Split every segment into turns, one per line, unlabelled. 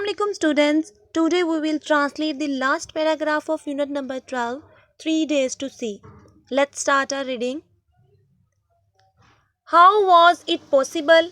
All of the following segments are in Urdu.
Assalamualaikum students. Today we will translate the last paragraph of unit number 12, 3 days to see. Let's start our reading. How was it possible?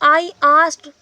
I asked,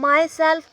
myself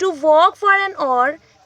to walk for an hour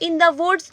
in the woods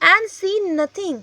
and see nothing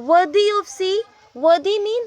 worthy of see, worthy mean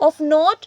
of note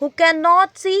who cannot see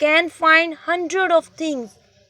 can find 100 of things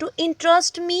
to interest me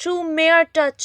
through mere touch,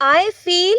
I feel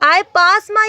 I pass my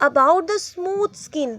about the smooth skin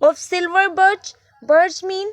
of silver birch, birch mean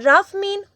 rough mean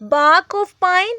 bark of pine,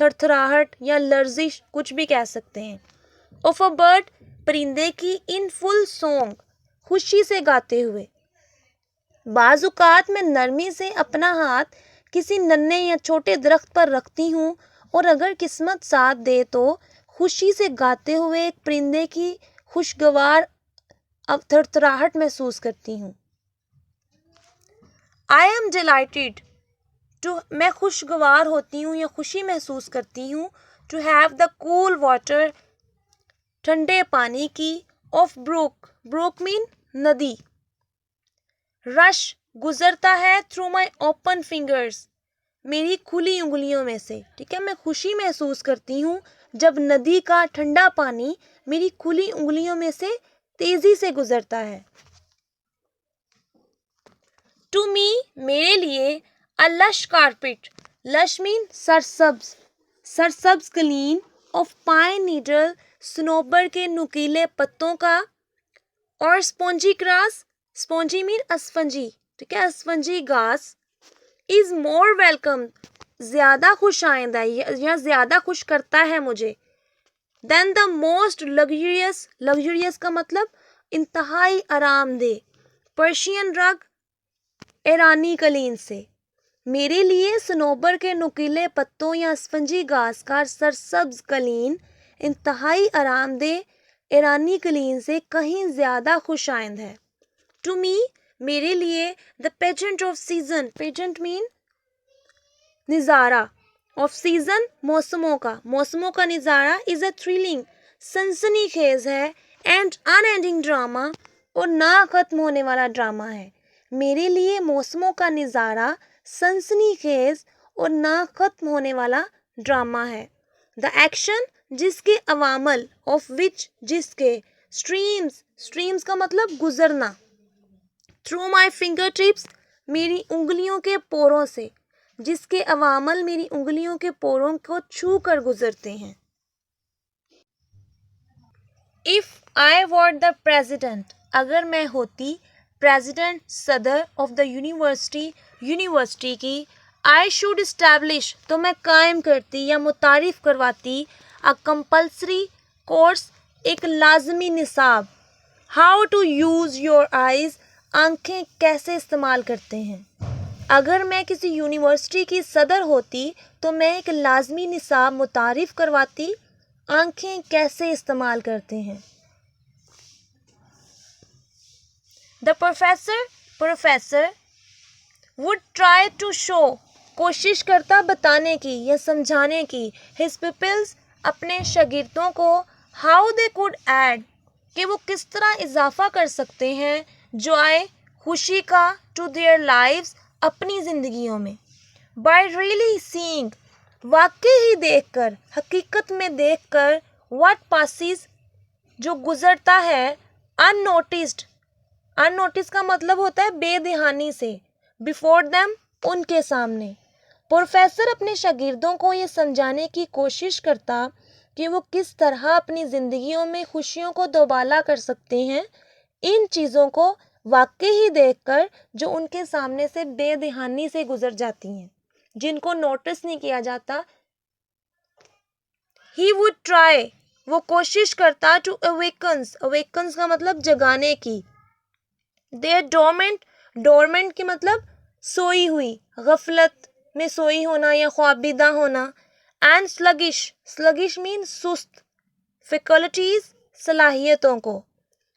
تھرتھراہٹ یا لرزش کچھ بھی کہہ سکتے ہیں. آف اے برڈ پرندے کی ان فل سونگ خوشی سے گاتے ہوئے. بعض اوقات میں نرمی سے اپنا ہاتھ کسی ننھے یا چھوٹے درخت پر رکھتی ہوں اور اگر قسمت ساتھ دے تو خوشی سے گاتے ہوئے ایک پرندے کی خوشگوار تھرتھراہٹ محسوس کرتی ہوں. I am delighted to میں خوشگوار ہوتی ہوں یا خوشی محسوس کرتی ہوں to have the cool water ٹھنڈے پانی کی of brook mean ندی. رش گزرتا ہے through my open fingers میری کھلی انگلیوں میں سے. ٹھیک ہے, میں خوشی محسوس کرتی ہوں جب ندی کا ٹھنڈا پانی میری کھلی انگلیوں میں سے تیزی سے گزرتا ہے. To me میرے لیے a lush carpet lush mean سرسبز قلین of pine needle صنوبر کے نکیلے پتوں کا اور spongy grass spongy mean اسفنجی. ٹھیک ہے, اسفنجی گھاس is more welcome زیادہ خوش آئند ہے یا زیادہ خوش کرتا ہے مجھے than the most luxurious کا مطلب انتہائی آرام دہ پرشین رگ ایرانی قلین سے. میرے لیے صنوبر کے نکیلے پتوں یا اسفنجی گھاس کا سرسبز قلین انتہائی آرام دہ ایرانی قلین سے کہیں زیادہ خوش آئند ہے. To me میرے لیے the pageant of season pageant mean نظارہ of season موسموں کا نظارہ is a thrilling سنسنی خیز ہے and unending drama اور نہ ختم ہونے والا ڈرامہ ہے. میرے لیے موسموں کا نظارہ سنسنی خیز اور نہ ختم ہونے والا ڈرامہ ہے. The action جس کے عوامل of which جس کے streams کا مطلب گزرنا through my fingertips میری انگلیوں کے پوروں سے جس کے عوامل میری انگلیوں کے پوروں کو چھو کر گزرتے ہیں. If I were the president اگر میں ہوتی president صدر of the یونیورسٹی کی I should establish تو میں قائم کرتی یا متعارف کرواتی a compulsory course ایک لازمی نصاب how to use your eyes آنکھیں کیسے استعمال کرتے ہیں. اگر میں کسی یونیورسٹی کی صدر ہوتی تو میں ایک لازمی نصاب متعارف کرواتی آنکھیں کیسے استعمال کرتے ہیں. The professor would try to show کوشش کرتا بتانے کی یا سمجھانے کی his pupils اپنے شاگردوں کو how they could add کہ وہ کس طرح اضافہ کر سکتے ہیں joy خوشی کا to their lives اپنی زندگیوں میں. By really seeing واقع ہی دیکھ کر حقیقت میں دیکھ کر what passes جو گزرتا ہے unnoticed کا مطلب ہوتا ہے بے دھیانی سے before them ان کے سامنے. پروفیسر اپنے شاگردوں کو یہ سمجھانے کی کوشش کرتا کہ وہ کس طرح اپنی زندگیوں میں خوشیوں کو دوبالا کر سکتے ہیں ان چیزوں کو واقع ہی دیکھ کر جو ان کے سامنے سے بے دھیانی سے گزر جاتی ہیں جن کو نوٹس نہیں کیا جاتا. He would try وہ کوشش کرتا to awakens کا مطلب جگانے کی. Their dormant کی مطلب سوئی ہوئی غفلت میں سوئی ہونا یا خوابیدہ ہونا and sluggish mean سست faculties صلاحیتوں کو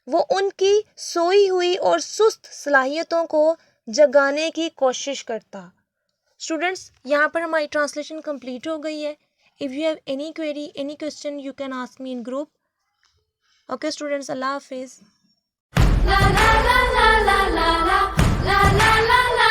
وہ ان کی سوئی ہوئی اور سست صلاحیتوں کو جگانے کی کوشش کرتا. اسٹوڈینٹس یہاں پر ہماری ٹرانسلیشن کمپلیٹ ہو گئی ہے. If you have any query, any question, you can ask me in group. Okay students, Allah Hafiz. La la la la la la la la la la la.